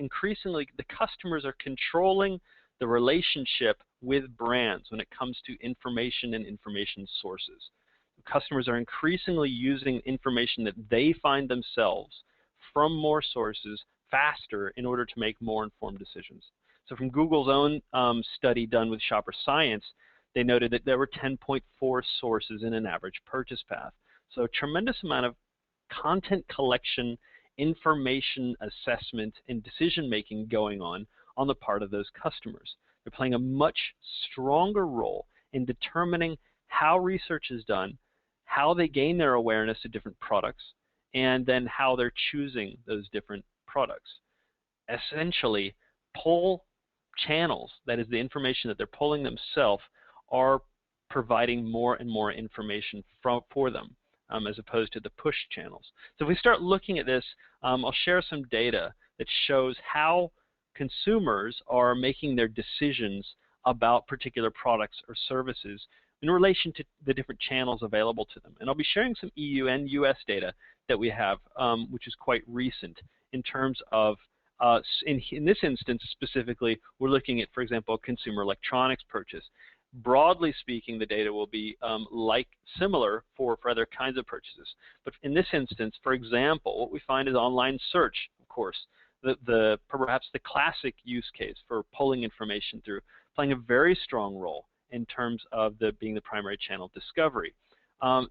increasingly the customers are controlling the relationship with brands when it comes to information and information sources. Customers are increasingly using information that they find themselves from more sources faster in order to make more informed decisions. So from Google's own study done with Shopper Science, they noted that there were 10.4 sources in an average purchase path. So a tremendous amount of content collection, information assessment, and decision-making going on the part of those customers. They're playing a much stronger role in determining how research is done, how they gain their awareness of different products, and then how they're choosing those different products. Essentially, pull channels, that is the information that they're pulling themselves, are providing more and more information for them as opposed to the push channels. So if we start looking at this, I'll share some data that shows how consumers are making their decisions about particular products or services in relation to the different channels available to them. And I'll be sharing some EU and US data that we have, which is quite recent in terms of, in this instance specifically, we're looking at, for example, consumer electronics purchase. Broadly speaking, the data will be similar for other kinds of purchases. But in this instance, for example, what we find is online search, of course, perhaps the classic use case for pulling information through, playing a very strong role in terms of being the primary channel of discovery.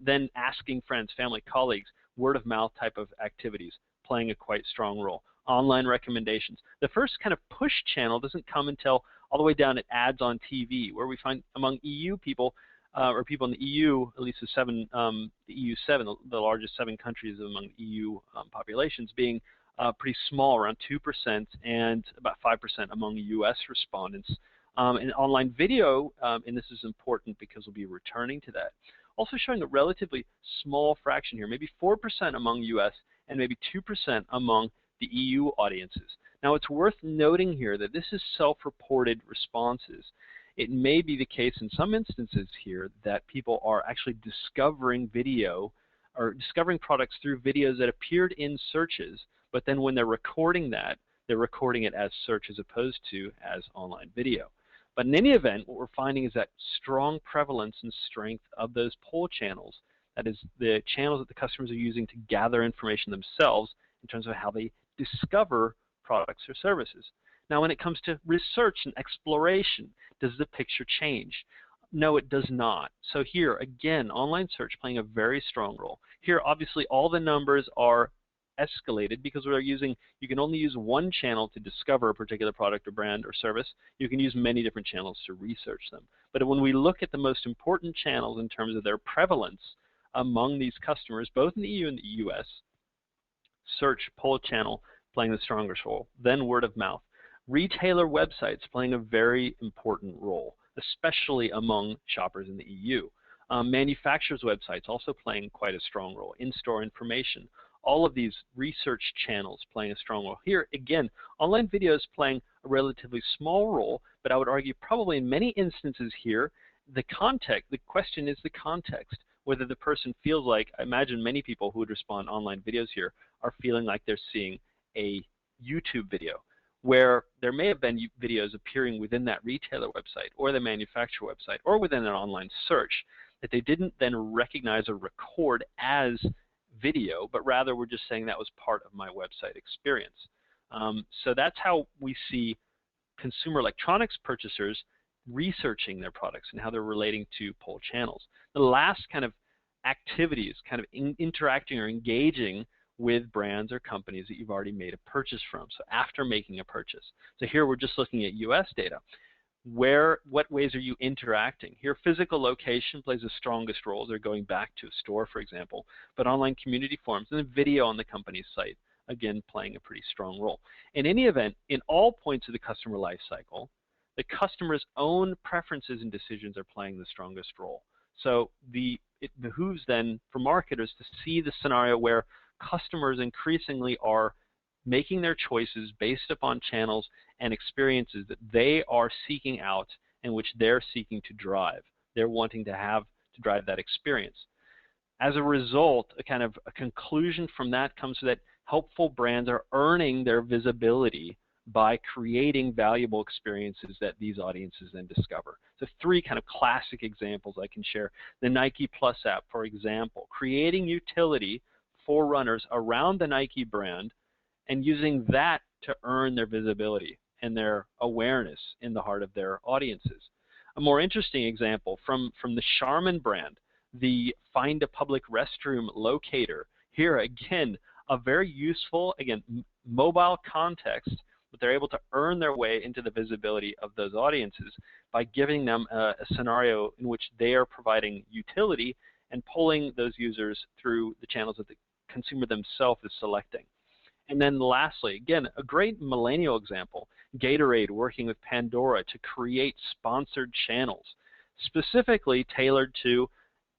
Then asking friends, family, colleagues, word of mouth type of activities playing a quite strong role. Online recommendations. The first kind of push channel doesn't come until all the way down at ads on TV, where we find among EU people, or people in the EU, at least the EU 7, the largest 7 countries among EU populations, being pretty small, around 2%, and about 5% among US respondents. And online video, and this is important because we'll be returning to that, also showing a relatively small fraction here, maybe 4% among US and maybe 2% among the EU audiences. Now it's worth noting here that this is self-reported responses. It may be the case in some instances here that people are actually discovering video or discovering products through videos that appeared in searches, but then when they're recording that, they're recording it as search as opposed to as online video. But in any event, what we're finding is that strong prevalence and strength of those pull channels, that is the channels that the customers are using to gather information themselves in terms of how they discover products or services. Now when it comes to research and exploration, does the picture change? No, it does not. So here, again, online search playing a very strong role. Here, obviously, all the numbers are escalated because you can only use one channel to discover a particular product or brand or service. You can use many different channels to research them. But when we look at the most important channels in terms of their prevalence among these customers, both in the EU and the US, search, pull channel playing the strongest role, then word of mouth. Retailer websites playing a very important role, especially among shoppers in the EU. Manufacturers' websites also playing quite a strong role. In-store information. All of these research channels playing a strong role. Here, again, online video is playing a relatively small role, but I would argue probably in many instances here, the question is the context. Whether the person feels like, I imagine many people who would respond online videos here are feeling like they're seeing a YouTube video, where there may have been videos appearing within that retailer website or the manufacturer website or within an online search that they didn't then recognize or record as video, but rather were just saying that was part of my website experience. So that's how we see consumer electronics purchasers researching their products and how they're relating to pull channels. The last kind of activity is kind of interacting or engaging with brands or companies that you've already made a purchase from, so after making a purchase. So here we're just looking at US data. What ways are you interacting? Here, physical location plays the strongest role. They're going back to a store, for example, but online community forums and then video on the company's site, again, playing a pretty strong role. In any event, in all points of the customer life cycle, the customer's own preferences and decisions are playing the strongest role. So it behooves then for marketers to see the scenario where customers increasingly are making their choices based upon channels and experiences that they are seeking out and which they're seeking to drive. They're wanting to drive that experience. As a result, a conclusion from that comes to that helpful brands are earning their visibility by creating valuable experiences that these audiences then discover. So 3 kind of classic examples I can share. The Nike Plus app, for example, creating utility for runners around the Nike brand and using that to earn their visibility and their awareness in the heart of their audiences. A more interesting example from the Charmin brand, the Find a Public Restroom Locator. Here again, a very useful, again, mobile context, but they're able to earn their way into the visibility of those audiences by giving them a scenario in which they are providing utility and pulling those users through the channels that the consumer themselves is selecting. And then lastly, again, a great millennial example, Gatorade working with Pandora to create sponsored channels, specifically tailored to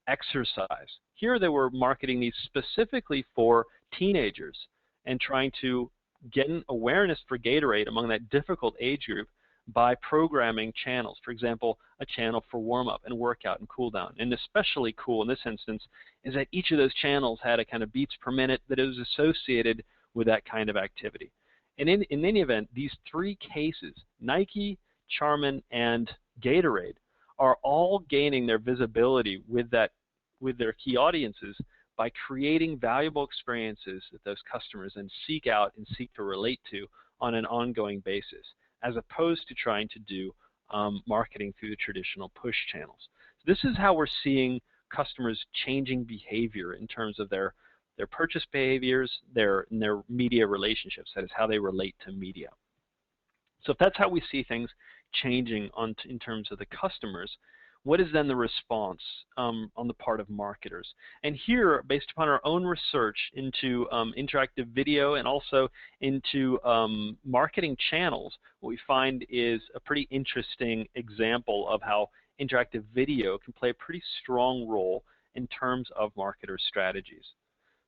exercise. Here they were marketing these specifically for teenagers and trying to get an awareness for Gatorade among that difficult age group by programming channels. For example, a channel for warm-up and workout and cool-down. And especially cool in this instance is that each of those channels had a kind of beats per minute that is associated with that kind of activity. And in any event, these 3 cases, Nike, Charmin, and Gatorade, are all gaining their visibility with their key audiences by creating valuable experiences that those customers then seek out and seek to relate to on an ongoing basis, as opposed to trying to do marketing through the traditional push channels. So this is how we're seeing customers changing behavior in terms of their purchase behaviors, their media relationships. That is how they relate to media. So if that's how we see things changing in terms of the customers, what is then the response on the part of marketers? And here, based upon our own research into interactive video and also into marketing channels, what we find is a pretty interesting example of how interactive video can play a pretty strong role in terms of marketer strategies.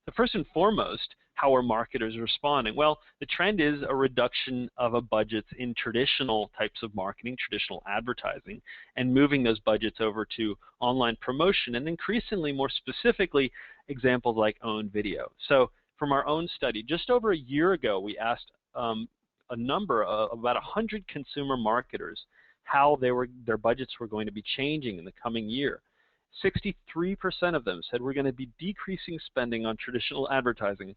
So first and foremost, how are marketers responding? Well, the trend is a reduction of budgets in traditional types of marketing, traditional advertising, and moving those budgets over to online promotion, and increasingly, more specifically, examples like owned video. So from our own study, just over a year ago, we asked a number of about 100 consumer marketers how their budgets were going to be changing in the coming year. 63% of them said we're going to be decreasing spending on traditional advertising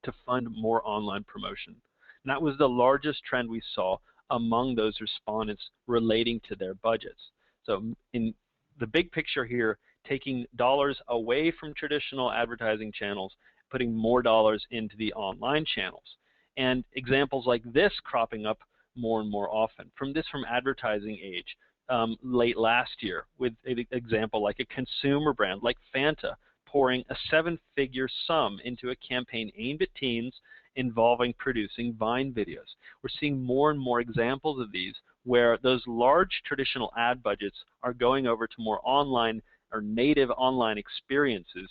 to fund more online promotion. And that was the largest trend we saw among those respondents relating to their budgets. So in the big picture here, taking dollars away from traditional advertising channels, putting more dollars into the online channels. And examples like this cropping up more and more often. From Advertising Age, late last year, with an example like a consumer brand like Fanta pouring a 7-figure sum into a campaign aimed at teens involving producing Vine videos. We're seeing more and more examples of these where those large traditional ad budgets are going over to more online or native online experiences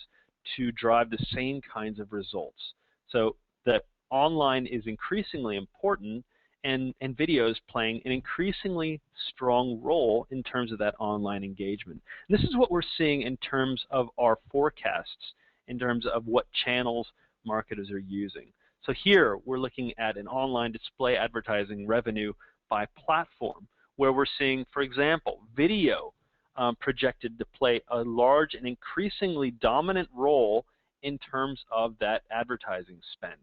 to drive the same kinds of results. So that online is increasingly important, and video is playing an increasingly strong role in terms of that online engagement. And this is what we're seeing in terms of our forecasts, in terms of what channels marketers are using. So here we're looking at an online display advertising revenue by platform, where we're seeing, for example, video projected to play a large and increasingly dominant role in terms of that advertising spend.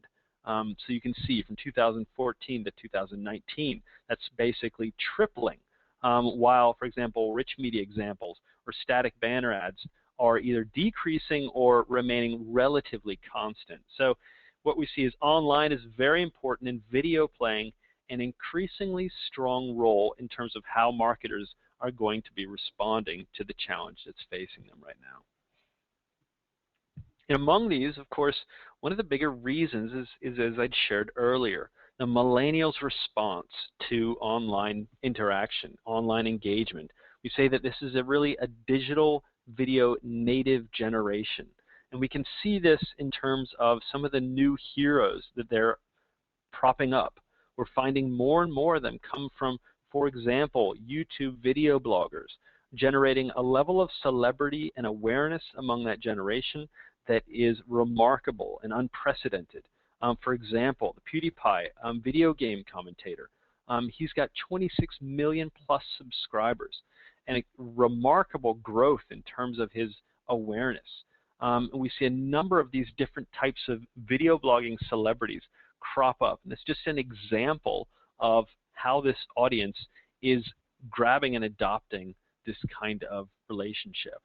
So you can see from 2014 to 2019, that's basically tripling, while, for example, rich media examples or static banner ads are either decreasing or remaining relatively constant. So what we see is online is very important, and video playing an increasingly strong role in terms of how marketers are going to be responding to the challenge that's facing them right now. And among these, of course, one of the bigger reasons is as I'd shared earlier, the millennials' response to online interaction, online engagement. We say that this is really a digital video native generation. And we can see this in terms of some of the new heroes that they're propping up. We're finding more and more of them come from, for example, YouTube video bloggers, generating a level of celebrity and awareness among that generation that is remarkable and unprecedented. For example, the PewDiePie video game commentator, he's got 26 million plus subscribers and a remarkable growth in terms of his awareness. And we see a number of these different types of video blogging celebrities crop up. And it's just an example of how this audience is grabbing and adopting this kind of relationship.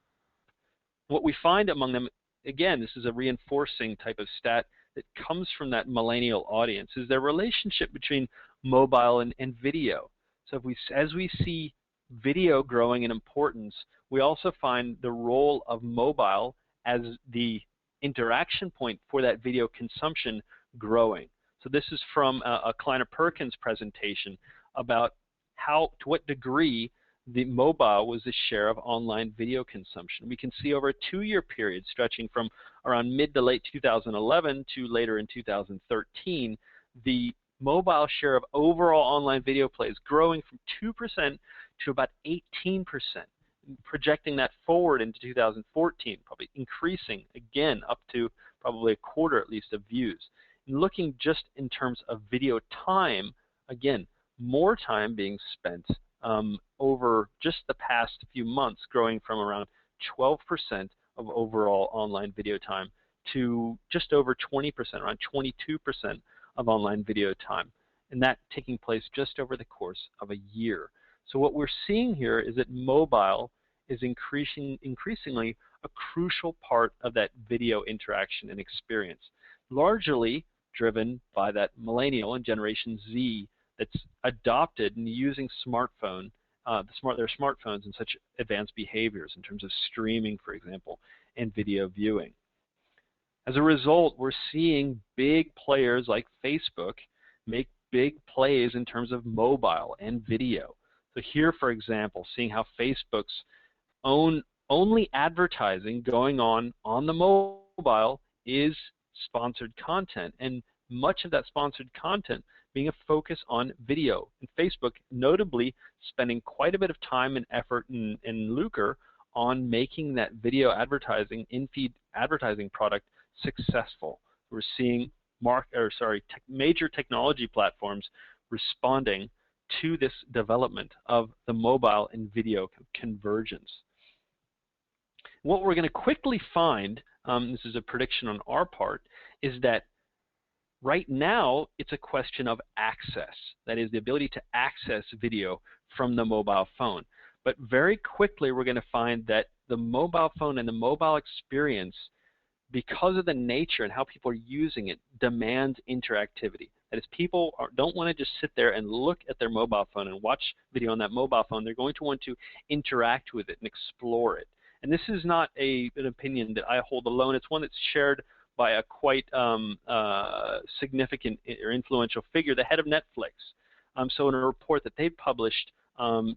What we find among them, again, this is a reinforcing type of stat that comes from that millennial audience, is their relationship between mobile and video. So as we see video growing in importance, we also find the role of mobile as the interaction point for that video consumption growing. So this is from a Kleiner Perkins presentation about to what degree the mobile was the share of online video consumption. We can see over a 2-year period stretching from around mid to late 2011 to later in 2013, the mobile share of overall online video plays growing from 2% to about 18%, projecting that forward into 2014, probably increasing again up to probably a quarter at least of views. And looking just in terms of video time, again, more time being spent over just the past few months, growing from around 12% of overall online video time to just over 20%, around 22% of online video time, and that taking place just over the course of a year. So what we're seeing here is that mobile is increasingly a crucial part of that video interaction and experience, largely driven by that millennial and Generation Z that's adopted and using their smartphones in such advanced behaviors in terms of streaming, for example, and video viewing. As a result, we're seeing big players like Facebook make big plays in terms of mobile and video. So here, for example, seeing how Facebook's only advertising going on the mobile is sponsored content, and much of that sponsored content being a focus on video. And Facebook notably spending quite a bit of time and effort and lucre on making that video advertising, in-feed advertising product successful. We're seeing major technology platforms responding to this development of the mobile and video convergence. What we're going to quickly find, this is a prediction on our part, is that right now it's a question of access. That is the ability to access video from the mobile phone. But very quickly we're going to find that the mobile phone and the mobile experience, because of the nature and how people are using it, demands interactivity. That is, people don't want to just sit there and look at their mobile phone and watch video on that mobile phone. They're going to want to interact with it and explore it. And this is not an opinion that I hold alone. It's one that's shared by a quite significant or influential figure, the head of Netflix. So in a report that they published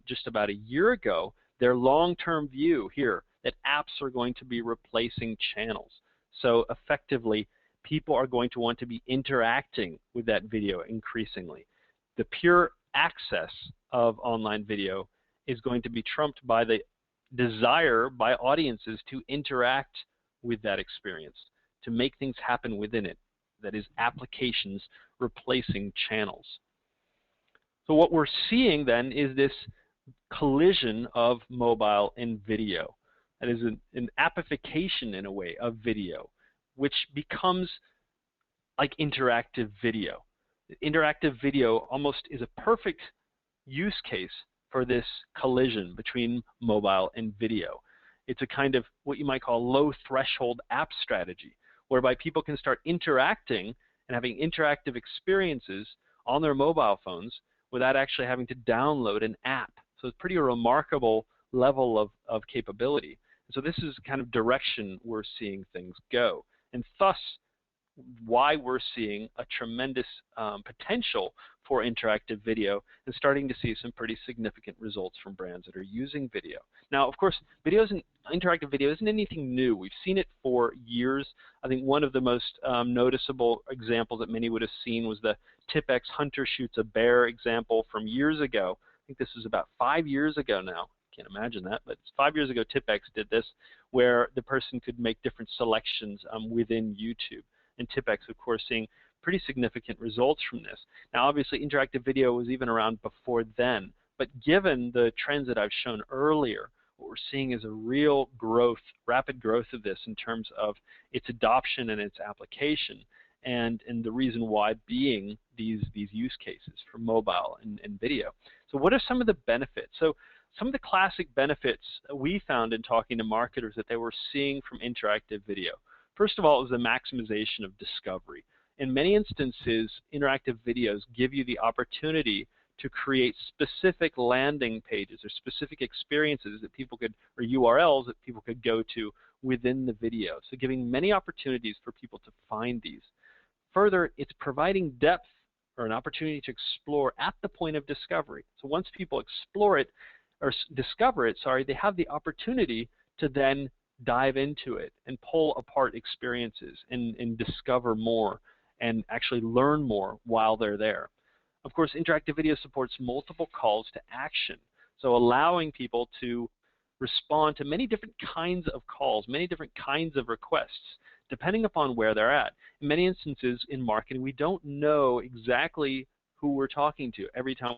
just about a year ago, their long-term view here that apps are going to be replacing channels. So effectively, people are going to want to be interacting with that video increasingly. The pure access of online video is going to be trumped by the desire by audiences to interact with that experience, to make things happen within it. That is, applications replacing channels. So what we're seeing then is this collision of mobile and video. That is an appification, in a way, of video, which becomes like interactive video. Interactive video almost is a perfect use case for this collision between mobile and video. It's a kind of what you might call low threshold app strategy, whereby people can start interacting and having interactive experiences on their mobile phones without actually having to download an app. So it's pretty remarkable level of capability. So this is the kind of direction we're seeing things go, and thus why we're seeing a tremendous potential for interactive video and starting to see some pretty significant results from brands that are using video. Now, of course, interactive video isn't anything new. We've seen it for years. I think one of the most noticeable examples that many would have seen was the Tipex Hunter Shoots a Bear example from years ago. I think this was about 5 years ago now. Can't imagine that, but 5 years ago Tipex did this, where the person could make different selections within YouTube. And Tipex, of course, seeing pretty significant results from this. Now, obviously, interactive video was even around before then, but given the trends that I've shown earlier, what we're seeing is a real growth, rapid growth of this in terms of its adoption and its application, and the reason why being these use cases for mobile and video. So what are some of the benefits? So some of the classic benefits we found in talking to marketers that they were seeing from interactive video. First of all, is the maximization of discovery. In many instances, interactive videos give you the opportunity to create specific landing pages or specific experiences that people could, or URLs that people could go to within the video. So giving many opportunities for people to find these. Further, it's providing depth or an opportunity to explore at the point of discovery. So once people explore it, or discover it, sorry, they have the opportunity to then dive into it and pull apart experiences and discover more and actually learn more while they're there. Of course, interactive video supports multiple calls to action, so allowing people to respond to many different kinds of calls, many different kinds of requests, depending upon where they're at. In many instances in marketing, we don't know exactly who we're talking to every time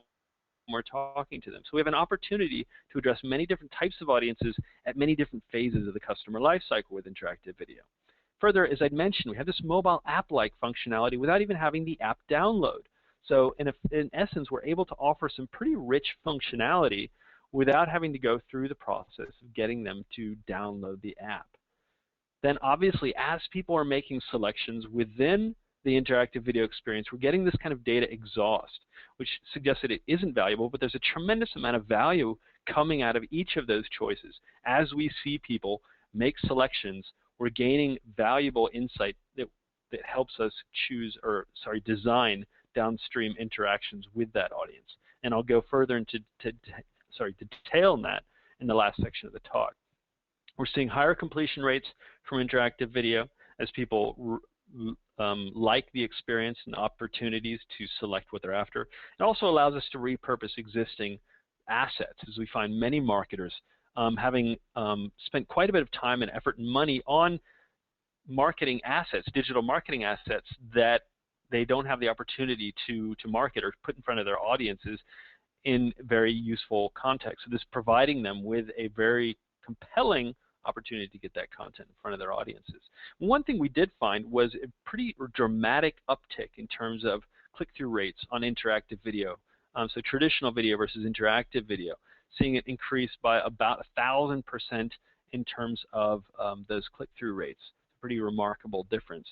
we're talking to them. So we have an opportunity to address many different types of audiences at many different phases of the customer life cycle with interactive video. Further, as I'd mentioned, we have this mobile app-like functionality without even having the app download. So in essence, we're able to offer some pretty rich functionality without having to go through the process of getting them to download the app. Then obviously, as people are making selections within the interactive video experience, we're getting this kind of data exhaust, which suggests that it isn't valuable, but there's a tremendous amount of value coming out of each of those choices. As we see people make selections, we're gaining valuable insight that helps us design downstream interactions with that audience. And I'll go further into detail in that in the last section of the talk. We're seeing higher completion rates from interactive video as people like the experience and opportunities to select what they're after. It also allows us to repurpose existing assets, as we find many marketers having spent quite a bit of time and effort and money on marketing assets, digital marketing assets that they don't have the opportunity to market or put in front of their audiences in very useful context. So this is providing them with a very compelling opportunity to get that content in front of their audiences. One thing we did find was a pretty dramatic uptick in terms of click-through rates on interactive video. So traditional video versus interactive video, seeing it increase by about 1,000% in terms of those click-through rates. Pretty remarkable difference.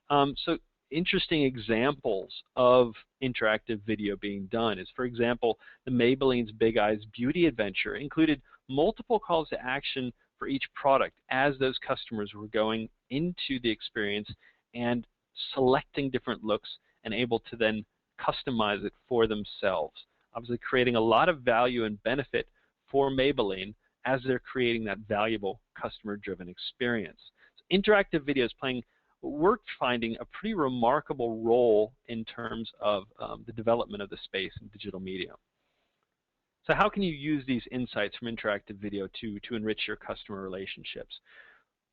So interesting examples of interactive video being done is, for example, the Maybelline's Big Eyes Beauty Adventure included multiple calls to action for each product as those customers were going into the experience and selecting different looks and able to then customize it for themselves. Obviously creating a lot of value and benefit for Maybelline as they're creating that valuable customer-driven experience. So interactive video is playing, we're finding, a pretty remarkable role in terms of the development of the space in digital media. So how can you use these insights from interactive video to enrich your customer relationships?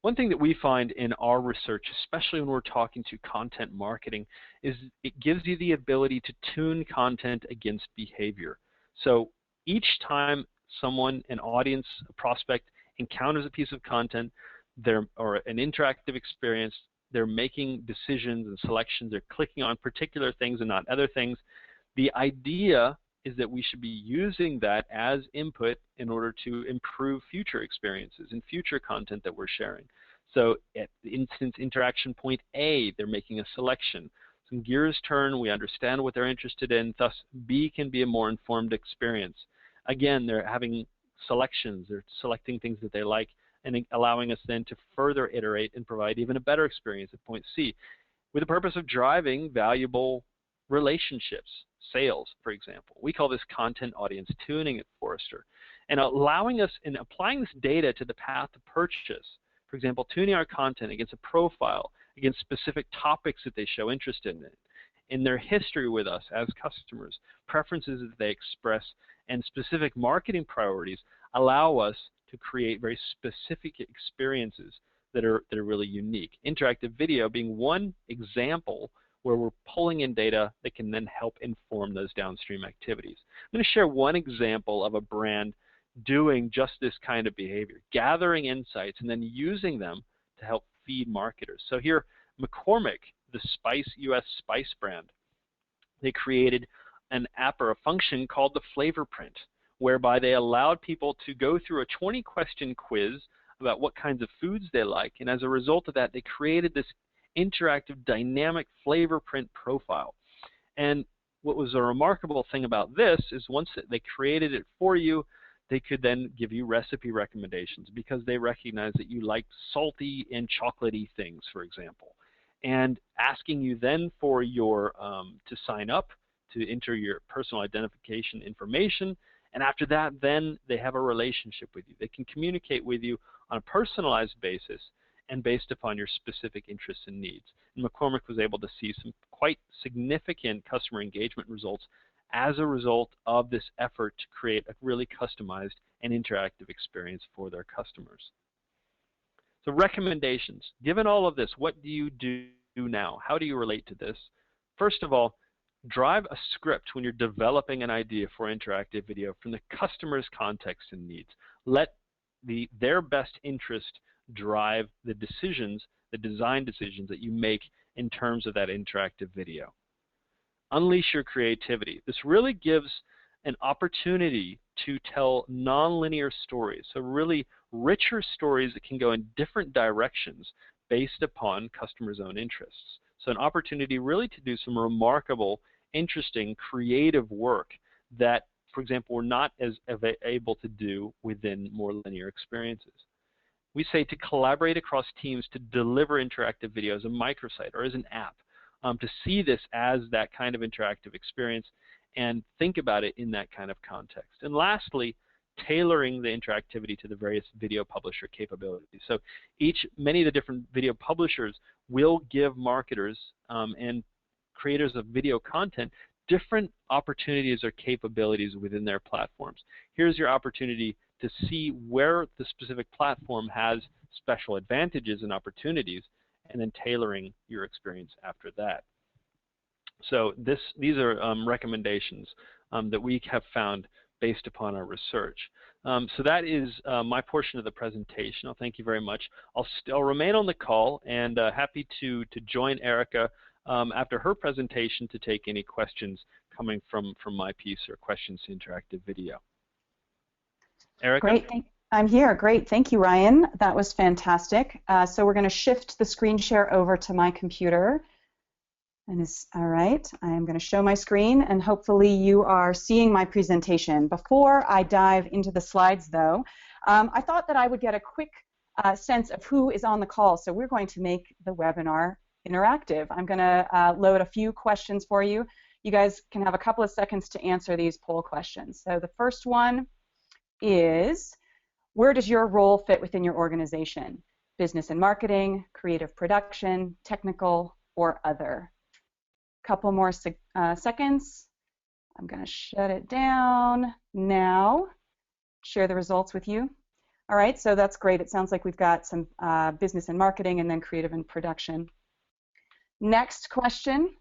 One thing that we find in our research, especially when we're talking to content marketing, is it gives you the ability to tune content against behavior. So each time someone, an audience, a prospect, encounters a piece of content or an interactive experience, they're making decisions and selections, they're clicking on particular things and not other things. The idea is that we should be using that as input in order to improve future experiences and future content that we're sharing. So at the instance interaction point A, they're making a selection. Some gears turn, we understand what they're interested in, thus B can be a more informed experience. Again, they're having selections, they're selecting things that they like and allowing us then to further iterate and provide even a better experience at point C with the purpose of driving valuable relationships, sales, for example. We call this content audience tuning at Forrester, and allowing us in applying this data to the path to purchase. For example, tuning our content against a profile, against specific topics that they show interest in their history with us as customers, preferences that they express, and specific marketing priorities allow us to create very specific experiences that are really unique. Interactive video being one example where we're pulling in data that can then help inform those downstream activities. I'm going to share one example of a brand doing just this kind of behavior, gathering insights and then using them to help feed marketers. So here, McCormick, the US spice brand, they created an app or a function called the Flavor Print, whereby they allowed people to go through a 20-question quiz about what kinds of foods they like, and as a result of that, they created this interactive, dynamic flavor print profile. And what was a remarkable thing about this is once they created it for you, they could then give you recipe recommendations because they recognize that you like salty and chocolatey things, for example. And asking you then for your to sign up, to enter your personal identification information, and after that, then they have a relationship with you. They can communicate with you on a personalized basis and based upon your specific interests and needs. And McCormick was able to see some quite significant customer engagement results as a result of this effort to create a really customized and interactive experience for their customers. So recommendations. Given all of this, what do you do now? How do you relate to this? First of all, drive a script when you're developing an idea for interactive video from the customer's context and needs. Let their best interest drive the decisions, the design decisions that you make in terms of that interactive video. Unleash your creativity. This really gives an opportunity to tell nonlinear stories, so really richer stories that can go in different directions based upon customers' own interests. So an opportunity really to do some remarkable, interesting, creative work that, for example, we're not as able to do within more linear experiences. We say to collaborate across teams to deliver interactive video as a microsite or as an app, to see this as that kind of interactive experience and think about it in that kind of context. And lastly, tailoring the interactivity to the various video publisher capabilities. So many of the different video publishers will give marketers and creators of video content different opportunities or capabilities within their platforms. Here's your opportunity to see where the specific platform has special advantages and opportunities, and then tailoring your experience after that. So these are recommendations that we have found based upon our research. So that is my portion of the presentation. I'll thank you very much. I'll remain on the call and happy to join Erika after her presentation to take any questions coming from my piece or questions to interactive video. Erika? Great. I'm here. Great. Thank you, Ryan. That was fantastic. So we're going to shift the screen share over to my computer. And all right, I'm going to show my screen, and hopefully you are seeing my presentation. Before I dive into the slides, though, I thought that I would get a quick sense of who is on the call. So we're going to make the webinar interactive. I'm going to load a few questions for you. You guys can have a couple of seconds to answer these poll questions. So the first one is, where does your role fit within your organization? Business and marketing, creative production, technical, or other? Couple more seconds. I'm going to shut it down now. Share the results with you. All right, so that's great. It sounds like we've got some business and marketing and then creative and production. Next question.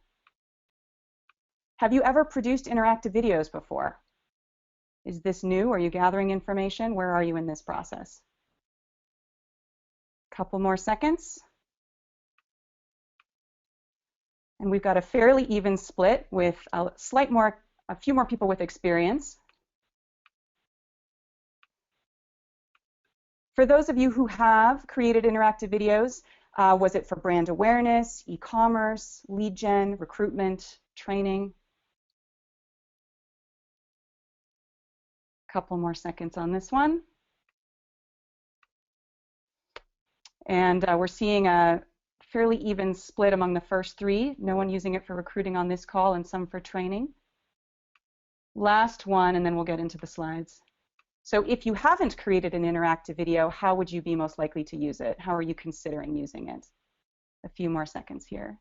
Have you ever produced interactive videos before? Is this new? Are you gathering information? Where are you in this process? Couple more seconds. And we've got a fairly even split with a few more people with experience. For those of you who have created interactive videos, was it for brand awareness, e-commerce, lead gen, recruitment, training? Couple more seconds on this one. And we're seeing a fairly even split among the first three. No one using it for recruiting on this call and some for training. Last one, and then we'll get into the slides. So if you haven't created an interactive video, how would you be most likely to use it? How are you considering using it? A few more seconds here.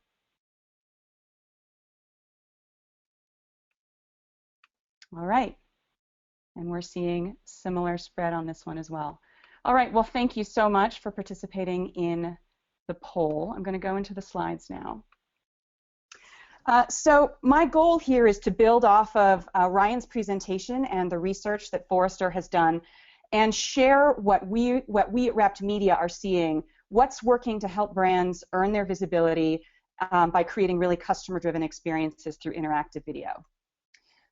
All right. And we're seeing similar spread on this one as well. All right, well, thank you so much for participating in the poll. I'm going to go into the slides now. So my goal here is to build off of Ryan's presentation and the research that Forrester has done and share what we at Rapt Media are seeing, what's working to help brands earn their visibility by creating really customer-driven experiences through interactive video.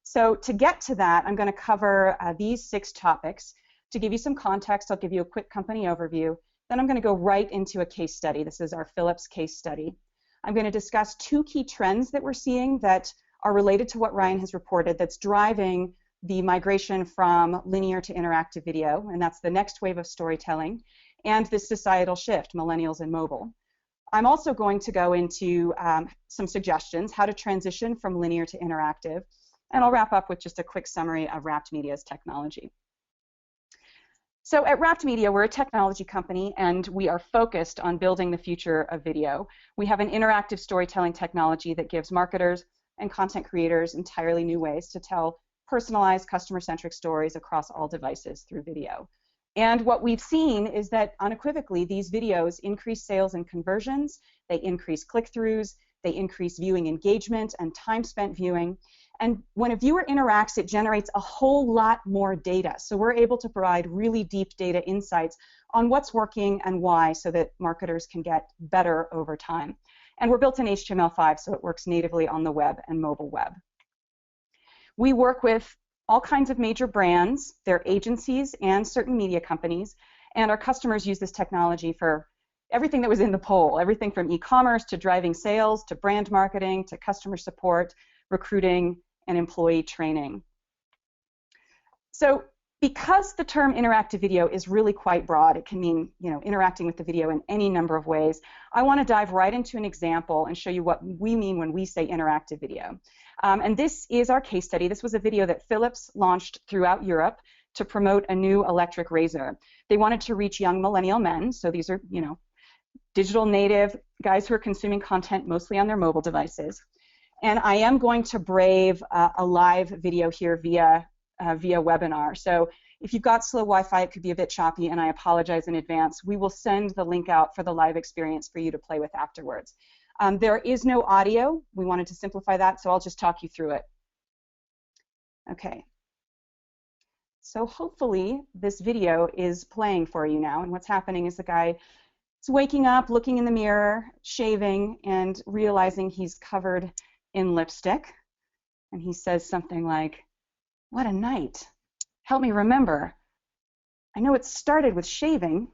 So to get to that, I'm going to cover these 6 topics. To give you some context, I'll give you a quick company overview. Then I'm going to go right into a case study. This is our Philips case study. I'm going to discuss 2 key trends that we're seeing that are related to what Ryan has reported that's driving the migration from linear to interactive video, and that's the next wave of storytelling, and this societal shift, millennials and mobile. I'm also going to go into some suggestions, how to transition from linear to interactive, and I'll wrap up with just a quick summary of Rapt Media's technology. So at Rapt Media, we're a technology company, and we are focused on building the future of video. We have an interactive storytelling technology that gives marketers and content creators entirely new ways to tell personalized, customer-centric stories across all devices through video. And what we've seen is that unequivocally, these videos increase sales and conversions, they increase click-throughs, they increase viewing engagement and time spent viewing. And when a viewer interacts, it generates a whole lot more data. So we're able to provide really deep data insights on what's working and why so that marketers can get better over time. And we're built in HTML5, so it works natively on the web and mobile web. We work with all kinds of major brands, their agencies, and certain media companies. And our customers use this technology for everything that was in the poll, everything from e-commerce to driving sales to brand marketing to customer support, recruiting, and employee training. So because the term interactive video is really quite broad, it can mean interacting with the video in any number of ways, I want to dive right into an example and show you what we mean when we say interactive video. And this is our case study. This was a video that Philips launched throughout Europe to promote a new electric razor. They wanted to reach young millennial men, so these are digital native guys who are consuming content mostly on their mobile devices. And I am going to brave a live video here via webinar. So if you've got slow Wi-Fi, it could be a bit choppy, and I apologize in advance. We will send the link out for the live experience for you to play with afterwards. There is no audio. We wanted to simplify that, so I'll just talk you through it. Okay. So hopefully this video is playing for you now, and what's happening is the guy is waking up, looking in the mirror, shaving, and realizing he's covered in lipstick, and he says something like, "What a night. Help me remember. I know it started with shaving,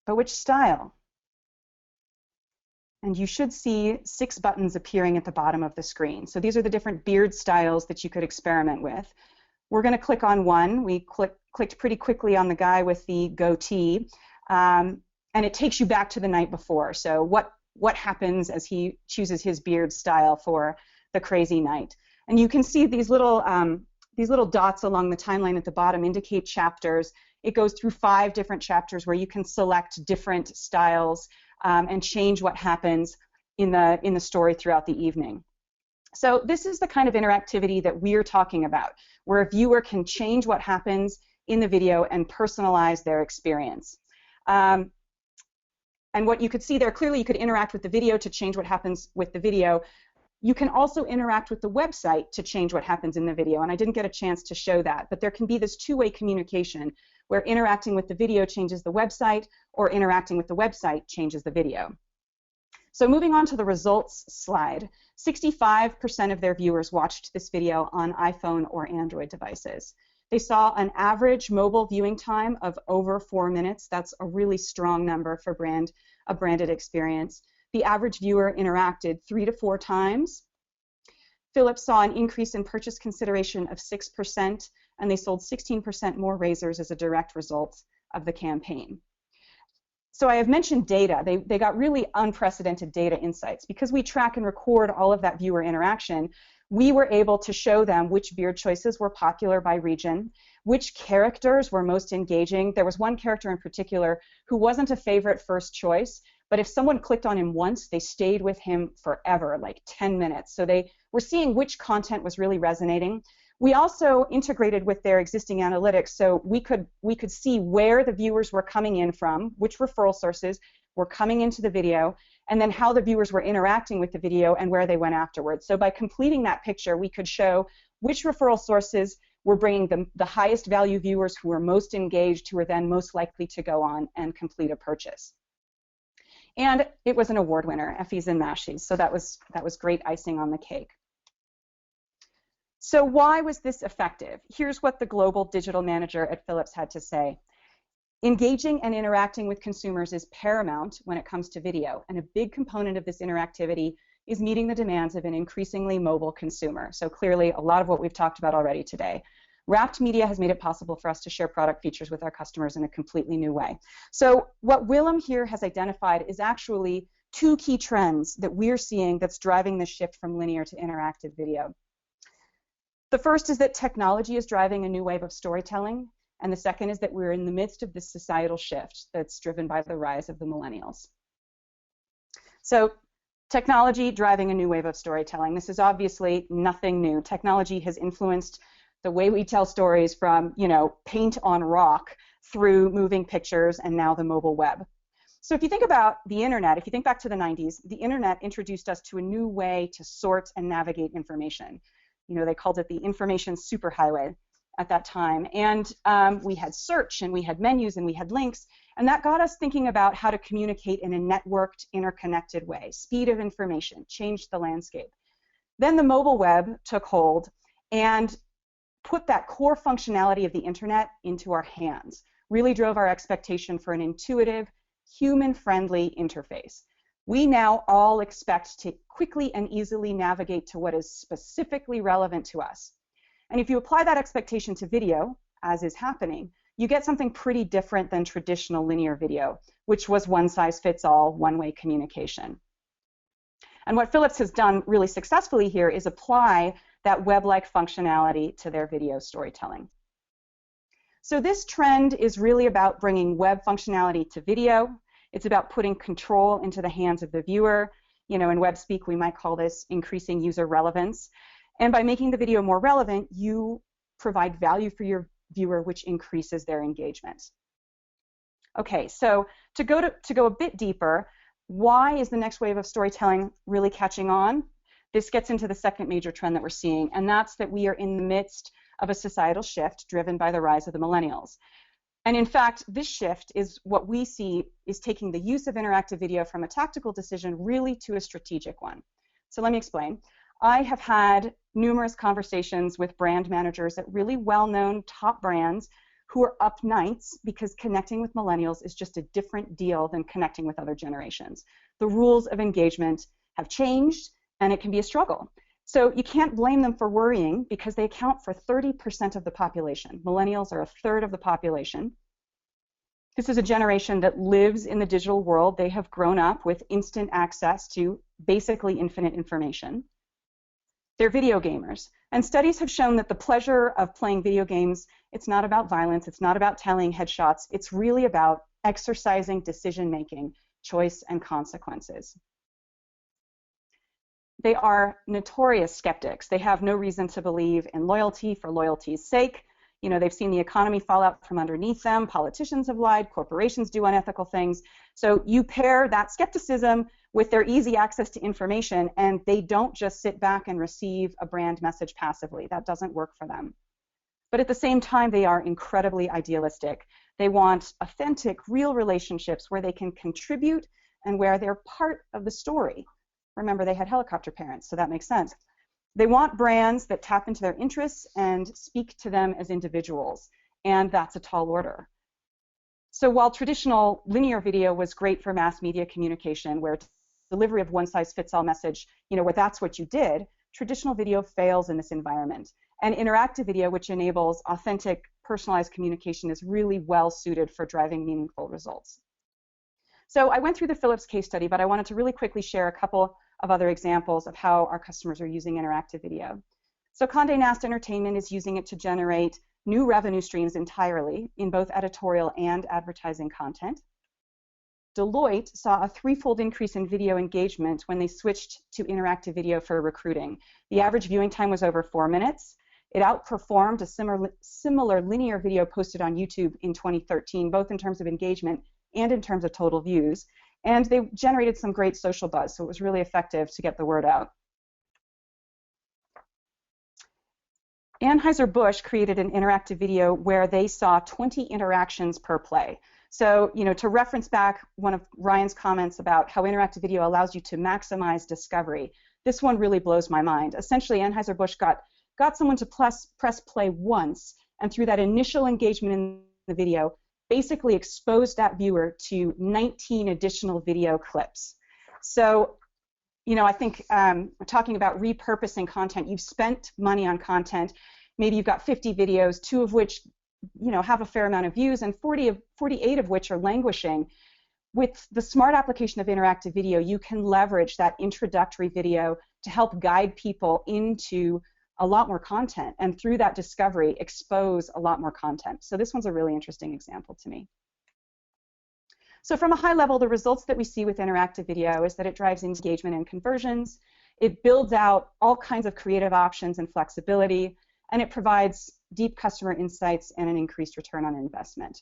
but which style?" And you should see 6 buttons appearing at the bottom of the screen. So these are the different beard styles that you could experiment with. We're going to click on one. We clicked pretty quickly on the guy with the goatee, and it takes you back to the night before. So what happens as he chooses his beard style for the crazy night? And you can see these little dots along the timeline at the bottom indicate chapters. It goes through 5 different chapters where you can select different styles and change what happens in the story throughout the evening. So this is the kind of interactivity that we're talking about, where a viewer can change what happens in the video and personalize their experience. And what you could see there, clearly you could interact with the video to change what happens with the video. You can also interact with the website to change what happens in the video, and I didn't get a chance to show that, but there can be this 2-way communication where interacting with the video changes the website, or interacting with the website changes the video. So moving on to the results slide, 65% of their viewers watched this video on iPhone or Android devices. They saw an average mobile viewing time of over 4 minutes. That's a really strong number for a branded experience. The average viewer interacted 3 to 4 times. Philips saw an increase in purchase consideration of 6%, and they sold 16% more razors as a direct result of the campaign. So I have mentioned data. They got really unprecedented data insights. Because we track and record all of that viewer interaction, we were able to show them which beard choices were popular by region, which characters were most engaging. There was one character in particular who wasn't a favorite first choice, but if someone clicked on him once, they stayed with him forever, like 10 minutes. So they were seeing which content was really resonating. We also integrated with their existing analytics, so we could see where the viewers were coming in from, which referral sources, were coming into the video, and then how the viewers were interacting with the video and where they went afterwards. So by completing that picture, we could show which referral sources were bringing the highest value viewers who were most engaged, who were then most likely to go on and complete a purchase. And it was an award winner, Effie's and Mashies, so that was great icing on the cake. So why was this effective? Here's what the global digital manager at Philips had to say. Engaging and interacting with consumers is paramount when it comes to video, and a big component of this interactivity is meeting the demands of an increasingly mobile consumer. So clearly, a lot of what we've talked about already today. Rapt Media has made it possible for us to share product features with our customers in a completely new way. So what Willem here has identified is actually two key trends that we're seeing that's driving the shift from linear to interactive video. The first is that technology is driving a new wave of storytelling, and the second is that we're in the midst of this societal shift that's driven by the rise of the millennials. So technology driving a new wave of storytelling. This is obviously nothing new. Technology has influenced the way we tell stories from, paint on rock through moving pictures and now the mobile web. So if you think about the internet, if you think back to the 90s, the internet introduced us to a new way to sort and navigate information. They called it the information superhighway at that time. And we had search, and we had menus, and we had links, and that got us thinking about how to communicate in a networked, interconnected way. Speed of information changed the landscape. Then the mobile web took hold and put that core functionality of the internet into our hands, really drove our expectation for an intuitive, human-friendly interface. We now all expect to quickly and easily navigate to what is specifically relevant to us. And if you apply that expectation to video, as is happening, you get something pretty different than traditional linear video, which was one-size-fits-all, one-way communication. And what Philips has done really successfully here is apply that web-like functionality to their video storytelling. So this trend is really about bringing web functionality to video. It's about putting control into the hands of the viewer. In web speak, we might call this increasing user relevance. And by making the video more relevant, you provide value for your viewer, which increases their engagement. Okay, so to go a bit deeper, why is the next wave of storytelling really catching on? This gets into the second major trend that we're seeing, and that's that we are in the midst of a societal shift driven by the rise of the millennials. And in fact, this shift is what we see is taking the use of interactive video from a tactical decision really to a strategic one. So let me explain. I have had numerous conversations with brand managers at really well-known top brands who are up nights because connecting with millennials is just a different deal than connecting with other generations. The rules of engagement have changed, and it can be a struggle. So you can't blame them for worrying because they account for 30% of the population. Millennials are a third of the population. This is a generation that lives in the digital world. They have grown up with instant access to basically infinite information. They're video gamers. And studies have shown that the pleasure of playing video games, it's not about violence, it's not about tallying headshots, it's really about exercising decision-making, choice, and consequences. They are notorious skeptics. They have no reason to believe in loyalty for loyalty's sake. They've seen the economy fall out from underneath them. Politicians have lied. Corporations do unethical things. So you pair that skepticism with their easy access to information, and they don't just sit back and receive a brand message passively. That doesn't work for them. But at the same time, they are incredibly idealistic. They want authentic, real relationships where they can contribute and where they're part of the story. Remember, they had helicopter parents, so that makes sense. They want brands that tap into their interests and speak to them as individuals, and that's a tall order. So while traditional linear video was great for mass media communication, where delivery of one-size-fits-all message, where that's what you did, traditional video fails in this environment. And interactive video, which enables authentic, personalized communication, is really well suited for driving meaningful results. So I went through the Philips case study, but I wanted to really quickly share a couple of other examples of how our customers are using interactive video. So Condé Nast Entertainment is using it to generate new revenue streams entirely in both editorial and advertising content. Deloitte saw a threefold increase in video engagement when they switched to interactive video for recruiting. The average viewing time was over 4 minutes. It outperformed a similar linear video posted on YouTube in 2013, both in terms of engagement and in terms of total views. And they generated some great social buzz, so it was really effective to get the word out. Anheuser-Busch created an interactive video where they saw 20 interactions per play. So, to reference back one of Ryan's comments about how interactive video allows you to maximize discovery, this one really blows my mind. Essentially, Anheuser-Busch got someone to press play once, and through that initial engagement in the video, basically exposed that viewer to 19 additional video clips. So, I think we're talking about repurposing content. You've spent money on content. Maybe you've got 50 videos, 2 of which have a fair amount of views, and 48 of which are languishing. With the smart application of interactive video, you can leverage that introductory video to help guide people into a lot more content, and through that discovery, expose a lot more content. So this one's a really interesting example to me. So from a high level, the results that we see with interactive video is that it drives engagement and conversions, it builds out all kinds of creative options and flexibility, and it provides deep customer insights and an increased return on investment.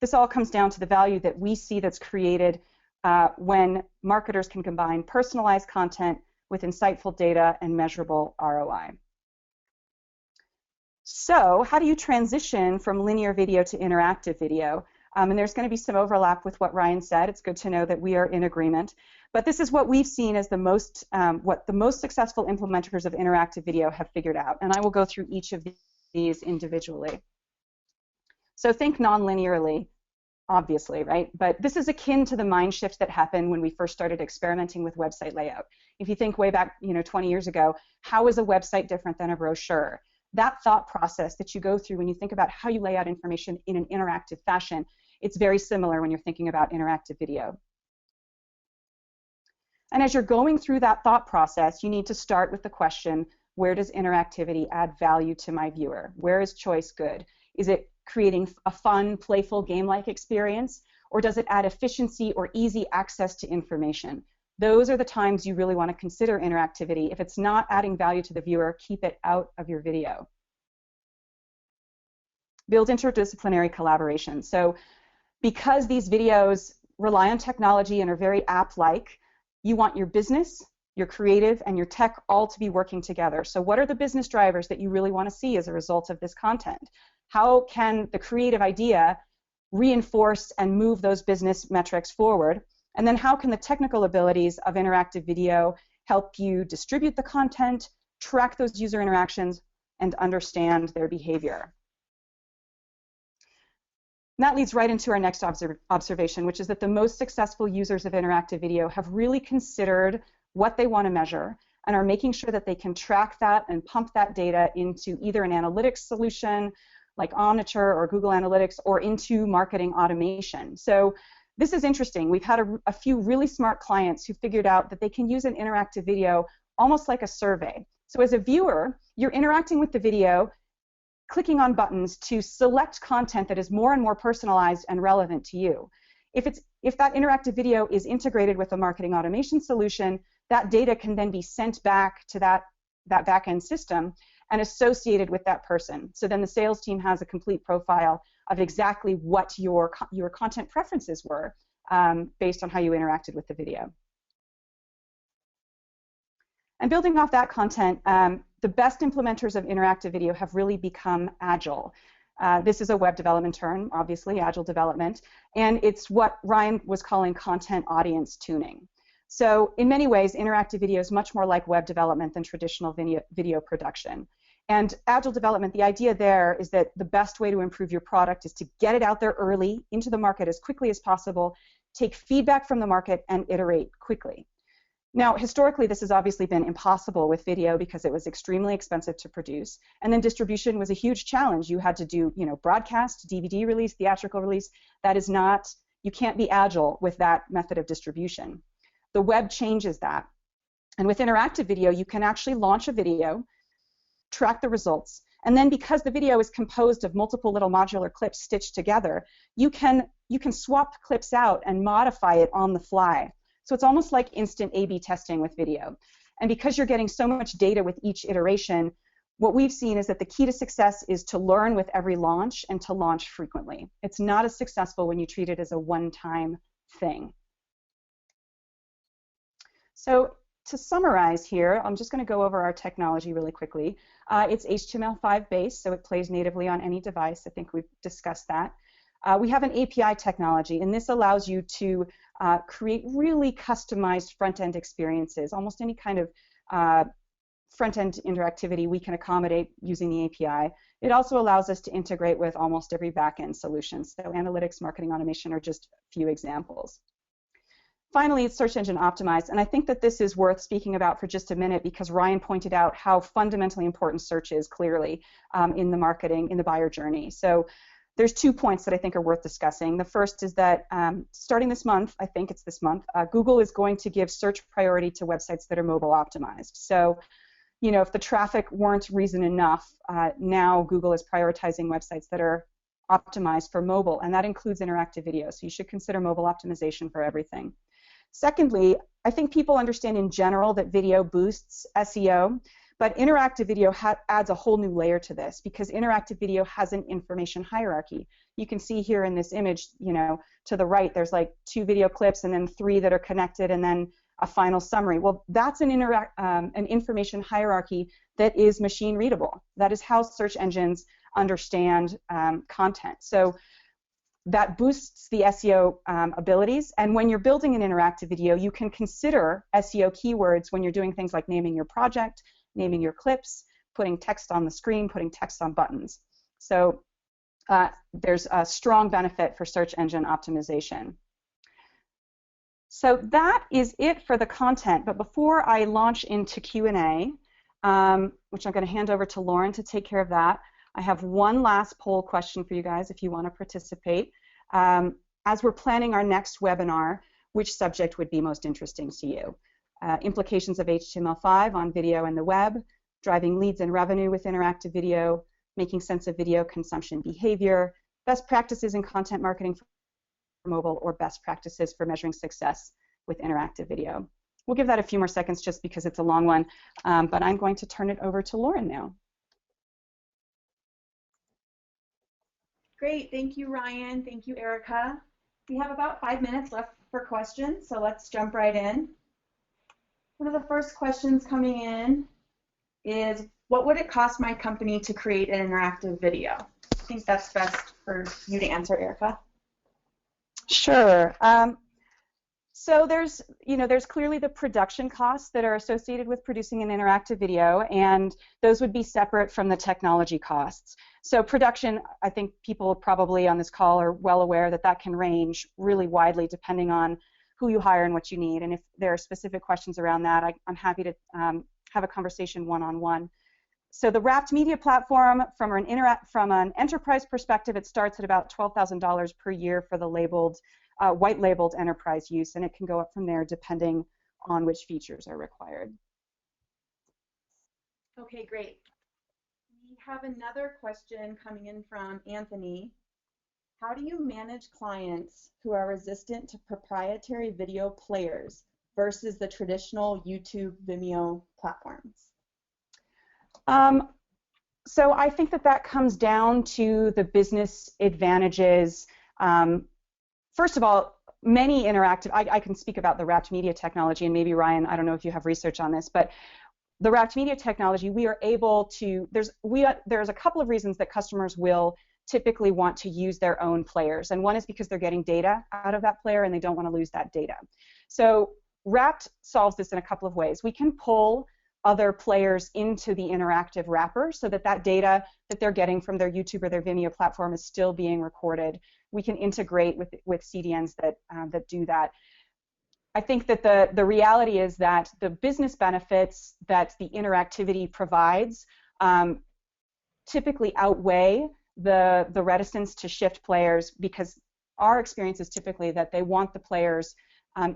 This all comes down to the value that we see that's created when marketers can combine personalized content with insightful data and measurable ROI. So how do you transition from linear video to interactive video? And there's going to be some overlap with what Ryan said. It's good to know that we are in agreement. But this is what we've seen as what the most successful implementers of interactive video have figured out. And I will go through each of these individually. So think non-linearly, obviously, right? But this is akin to the mind shift that happened when we first started experimenting with website layout. If you think way back, 20 years ago, how is a website different than a brochure? That thought process that you go through when you think about how you lay out information in an interactive fashion, it's very similar when you're thinking about interactive video. And as you're going through that thought process, you need to start with the question, where does interactivity add value to my viewer? Where is choice good? Is it creating a fun, playful, game-like experience, or does it add efficiency or easy access to information? Those are the times you really want to consider interactivity. If it's not adding value to the viewer, keep it out of your video. Build interdisciplinary collaboration. So because these videos rely on technology and are very app-like, you want your business, your creative, and your tech all to be working together. So what are the business drivers that you really want to see as a result of this content? How can the creative idea reinforce and move those business metrics forward? And then how can the technical abilities of interactive video help you distribute the content, track those user interactions, and understand their behavior? And that leads right into our next observation, which is that the most successful users of interactive video have really considered what they want to measure and are making sure that they can track that and pump that data into either an analytics solution like Omniture or Google Analytics or into marketing automation. So this is interesting. We've had a few really smart clients who figured out that they can use an interactive video almost like a survey. So as a viewer, you're interacting with the video, clicking on buttons to select content that is more and more personalized and relevant to you. If that interactive video is integrated with a marketing automation solution, that data can then be sent back to that back-end system and associated with that person. So then the sales team has a complete profile of exactly what your content preferences were based on how you interacted with the video. And building off that content, the best implementers of interactive video have really become agile. This is a web development term, obviously, agile development, and it's what Ryan was calling content audience tuning. So in many ways, interactive video is much more like web development than traditional video production. And agile development, the idea there is that the best way to improve your product is to get it out there early into the market as quickly as possible, take feedback from the market, and iterate quickly. Now, historically, this has obviously been impossible with video because it was extremely expensive to produce, and then distribution was a huge challenge. You had to do, broadcast, DVD release, theatrical release. That is not, you can't be agile with that method of distribution. The web changes that. And with interactive video, you can actually launch a video, track the results, and then because the video is composed of multiple little modular clips stitched together, you can swap clips out and modify it on the fly. So it's almost like instant A/B testing with video. And because you're getting so much data with each iteration, what we've seen is that the key to success is to learn with every launch and to launch frequently. It's not as successful when you treat it as a one-time thing. So to summarize here, I'm just going to go over our technology really quickly. It's HTML5 based, so it plays natively on any device. I think we've discussed that. We have an API technology, and this allows you to create really customized front-end experiences. Almost any kind of front-end interactivity we can accommodate using the API. It also allows us to integrate with almost every back-end solution. So analytics, marketing automation are just a few examples. Finally, it's search engine optimized, and I think that this is worth speaking about for just a minute because Ryan pointed out how fundamentally important search is clearly in the marketing, in the buyer journey. So there's 2 points that I think are worth discussing. The first is that starting this month, I think it's this month, Google is going to give search priority to websites that are mobile optimized. So, you know, if the traffic weren't reason enough, now Google is prioritizing websites that are optimized for mobile, and that includes interactive video. So you should consider mobile optimization for everything. Secondly, I think people understand in general that video boosts SEO, but interactive video adds a whole new layer to this because interactive video has an information hierarchy. You can see here in this image, you know, to the right, there's like 2 video clips and then 3 that are connected and then a final summary. Well, that's an information hierarchy that is machine readable. That is how search engines understand content. So that boosts the SEO abilities, and when you're building an interactive video, you can consider SEO keywords when you're doing things like naming your project, naming your clips, putting text on the screen, putting text on buttons. So there's a strong benefit for search engine optimization. So that is it for the content, but before I launch into Q&A, which I'm going to hand over to Lauren to take care of that, I have one last poll question for you guys if you want to participate. As we're planning our next webinar, which subject would be most interesting to you? Implications of HTML5 on video and the web, driving leads and revenue with interactive video, making sense of video consumption behavior, best practices in content marketing for mobile, or best practices for measuring success with interactive video. We'll give that a few more seconds just because it's a long one, but I'm going to turn it over to Lauren now. Great, thank you, Ryan. Thank you, Erika. We have about 5 minutes left for questions, so let's jump right in. One of the first questions coming in is, what would it cost my company to create an interactive video? I think that's best for you to answer, Erika. Sure. So there's clearly the production costs that are associated with producing an interactive video, and those would be separate from the technology costs. So production, I think people probably on this call are well aware that that can range really widely depending on who you hire and what you need. And if there are specific questions around that, I'm happy to have a conversation one-on-one. So the Rapt Media platform, from an enterprise perspective, it starts at about $12,000 per year for the white labeled enterprise use, and it can go up from there depending on which features are required. Okay, great. We have another question coming in from Anthony. How do you manage clients who are resistant to proprietary video players versus the traditional YouTube Vimeo platforms? So I think that comes down to the business advantages. First of all, many interactive, I can speak about the Rapt Media technology, and maybe Ryan, I don't know if you have research on this, but the Rapt Media technology, we are able to, there's a couple of reasons that customers will typically want to use their own players, and one is because they're getting data out of that player and they don't want to lose that data. So Rapt solves this in a couple of ways. We can pull other players into the interactive wrapper so that that data that they're getting from their YouTube or their Vimeo platform is still being recorded. We can integrate with CDNs that do that. I think that the reality is that the business benefits that the interactivity provides typically outweigh the reticence to shift players, because our experience is typically that they want the players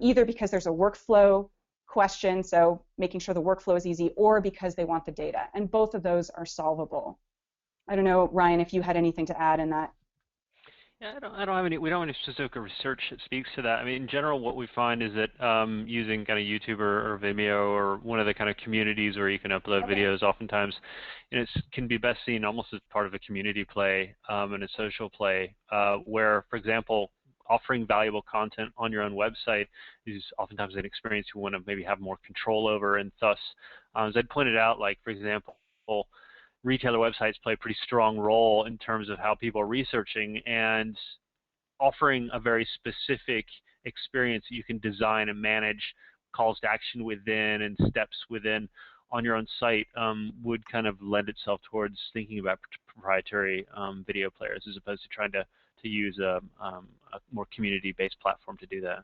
either because there's a workflow question, so making sure the workflow is easy, or because they want the data, and both of those are solvable. I don't know, Ryan, if you had anything to add in that. Yeah, I don't have any. We don't have any specific research that speaks to that. I mean, in general, what we find is that using kind of YouTube or Vimeo or one of the kind of communities where you can upload videos, oftentimes, and it can be best seen almost as part of a community play and a social play, where, for example, offering valuable content on your own website is oftentimes an experience you want to maybe have more control over, and thus, as I pointed out, like for example, retailer websites play a pretty strong role in terms of how people are researching, and offering a very specific experience that you can design and manage calls to action within and steps within on your own site would kind of lend itself towards thinking about proprietary video players as opposed to trying to use a more community-based platform to do that.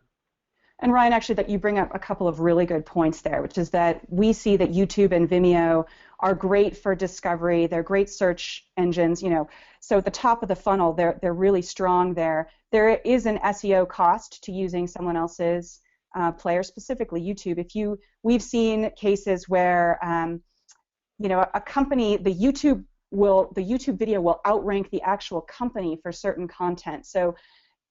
And Ryan, actually, that you bring up a couple of really good points there, which is that we see that YouTube and Vimeo are great for discovery. They're great search engines, you know. So at the top of the funnel, they're really strong there. There is an SEO cost to using someone else's player, specifically YouTube. We've seen cases where, you know, a company, the YouTube video will outrank the actual company for certain content. So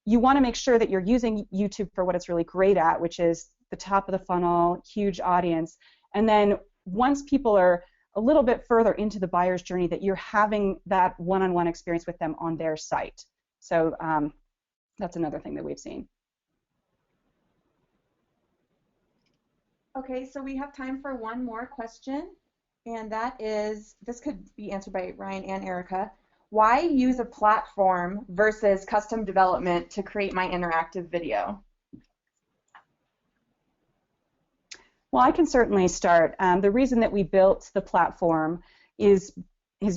you want to make sure that you're using YouTube for what it's really great at, which is the top of the funnel, huge audience. And then once people are a little bit further into the buyer's journey, that you're having that one-on-one experience with them on their site. So that's another thing that we've seen. Okay, so we have time for one more question, and that is, this could be answered by Ryan and Erika. Why use a platform versus custom development to create my interactive video? Well, I can certainly start. The reason that we built the platform is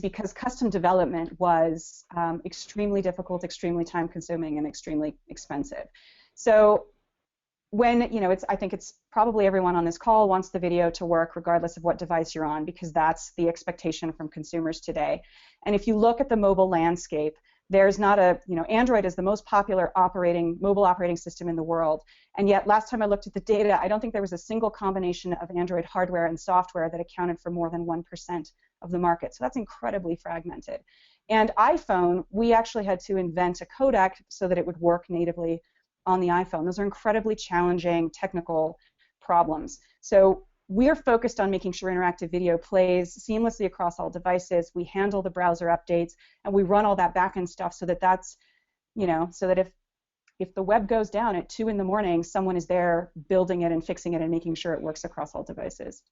because custom development was extremely difficult, extremely time-consuming, and extremely expensive. So when, you know, I think it's probably everyone on this call wants the video to work regardless of what device you're on, because that's the expectation from consumers today. And if you look at the mobile landscape, there's not a, you know, Android is the most popular mobile operating system in the world, and yet last time I looked at the data, I don't think there was a single combination of Android hardware and software that accounted for more than 1% of the market. So that's incredibly fragmented. And iPhone, we actually had to invent a codec so that it would work natively on the iPhone. Those are incredibly challenging technical problems. So we're focused on making sure interactive video plays seamlessly across all devices. We handle the browser updates, and we run all that backend stuff so that that's, you know, so that if the web goes down at 2 in the morning, someone is there building it and fixing it and making sure it works across all devices.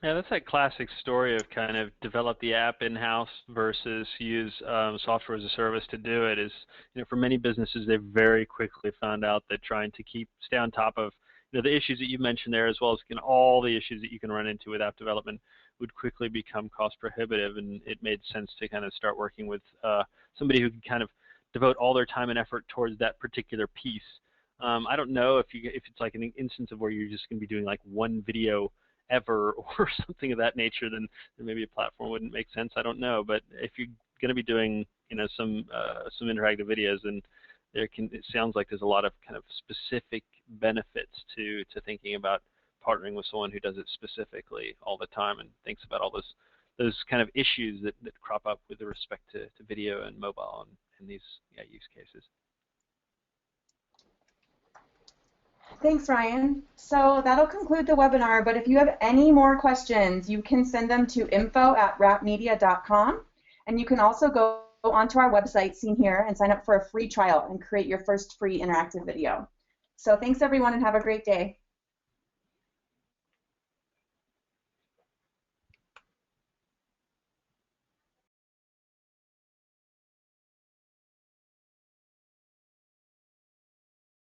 Yeah, that's that classic story of kind of develop the app in-house versus use software as a service to do it. Is, you know, for many businesses, they've very quickly found out that trying to stay on top of, you know, the issues that you mentioned there, as well as all the issues that you can run into with app development, would quickly become cost prohibitive, and it made sense to kind of start working with somebody who could kind of devote all their time and effort towards that particular piece. I don't know if it's like an instance of where you're just going to be doing like one video ever or something of that nature, then maybe a platform wouldn't make sense. I don't know, but if you're going to be doing, you know, some interactive videos, then it sounds like there's a lot of kind of specific benefits to thinking about partnering with someone who does it specifically all the time and thinks about all those kind of issues that crop up with respect to video and mobile and these use cases. Thanks, Ryan. So that'll conclude the webinar, but if you have any more questions, you can send them to info@raptmedia.com, and you can also go onto our website, seen here, and sign up for a free trial and create your first free interactive video. So thanks, everyone, and have a great day.